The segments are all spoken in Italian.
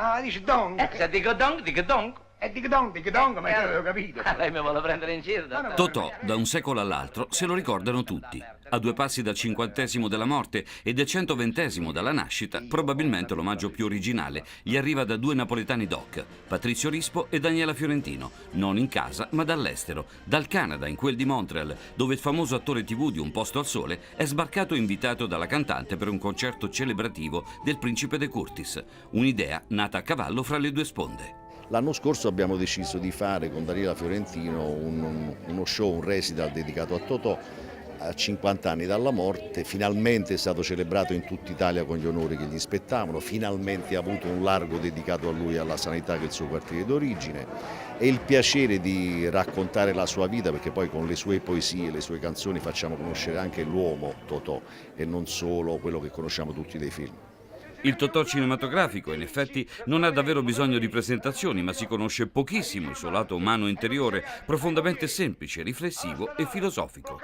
Ah, dici dong? Se dico dong, dico dong. Dic dong, ma io avevo capito. Lei mi vuole prendere in giro, dottore? Totò, da un secolo all'altro, se lo ricordano tutti. A 2 passi dal 50° della morte e del 120° dalla nascita, probabilmente l'omaggio più originale gli arriva da 2 napoletani doc, Patrizio Rispo e Daniela Fiorentino, non in casa ma dall'estero, dal Canada, in quel di Montreal, dove il famoso attore TV di Un posto al sole è sbarcato invitato dalla cantante per un concerto celebrativo del Principe de Curtis, un'idea nata a cavallo fra le 2 sponde. L'anno scorso abbiamo deciso di fare con Daniela Fiorentino uno show, un recital dedicato a Totò a 50 anni dalla morte. Finalmente è stato celebrato in tutta Italia con gli onori che gli spettavano, finalmente ha avuto un largo dedicato a lui e alla sanità, che è il suo quartiere d'origine, e il piacere di raccontare la sua vita, perché poi con le sue poesie, le sue canzoni facciamo conoscere anche l'uomo Totò e non solo quello che conosciamo tutti dei film. Il Totò cinematografico, in effetti, non ha davvero bisogno di presentazioni, ma si conosce pochissimo il suo lato umano interiore, profondamente semplice, riflessivo e filosofico.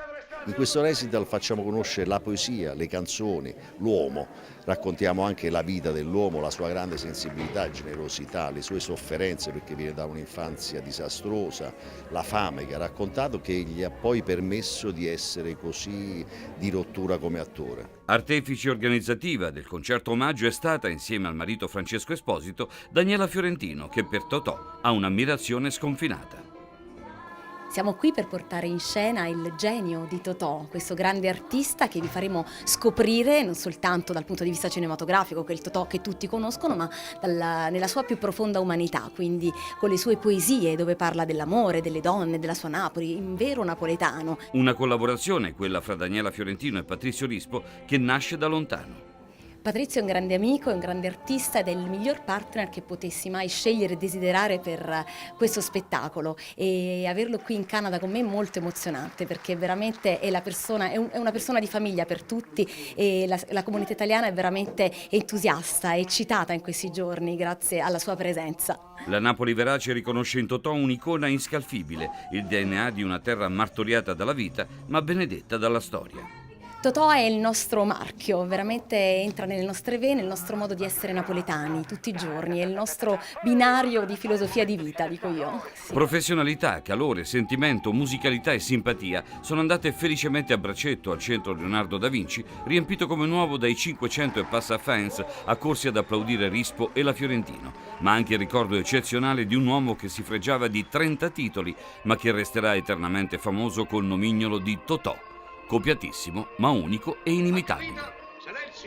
In questo recital facciamo conoscere la poesia, le canzoni, l'uomo, raccontiamo anche la vita dell'uomo, la sua grande sensibilità, generosità, le sue sofferenze, perché viene da un'infanzia disastrosa, la fame che ha raccontato, che gli ha poi permesso di essere così di rottura come attore. Artefice organizzativa del concerto omaggio è stata, insieme al marito Francesco Esposito, Daniela Fiorentino, che per Totò ha un'ammirazione sconfinata. Siamo qui per portare in scena il genio di Totò, questo grande artista che vi faremo scoprire non soltanto dal punto di vista cinematografico, che è il Totò che tutti conoscono, ma nella sua più profonda umanità, quindi con le sue poesie dove parla dell'amore, delle donne, della sua Napoli, in vero napoletano. Una collaborazione, quella fra Daniela Fiorentino e Patrizio Rispo, che nasce da lontano. Patrizio è un grande amico, è un grande artista ed è il miglior partner che potessi mai scegliere e desiderare per questo spettacolo, e averlo qui in Canada con me è molto emozionante, perché veramente è una persona di famiglia per tutti, e la comunità italiana è veramente entusiasta e eccitata in questi giorni grazie alla sua presenza. La Napoli verace riconosce in Totò un'icona inscalfibile, il DNA di una terra martoriata dalla vita ma benedetta dalla storia. Totò è il nostro marchio, veramente entra nelle nostre vene, il nostro modo di essere napoletani tutti i giorni, è il nostro binario di filosofia di vita, dico io. Sì. Professionalità, calore, sentimento, musicalità e simpatia sono andate felicemente a braccetto al centro Leonardo da Vinci, riempito come nuovo dai 500 e passa fans accorsi ad applaudire Rispo e la Fiorentino, ma anche il ricordo eccezionale di un uomo che si fregiava di 30 titoli, ma che resterà eternamente famoso col nomignolo di Totò. Copiatissimo, ma unico e inimitabile.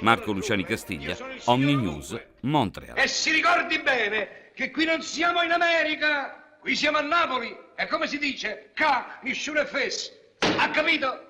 Marco Luciani Castiglia, Omni News, Montreal. E si ricordi bene che qui non siamo in America, qui siamo a Napoli. E come si dice? Ca, nisciune fes. Ha capito?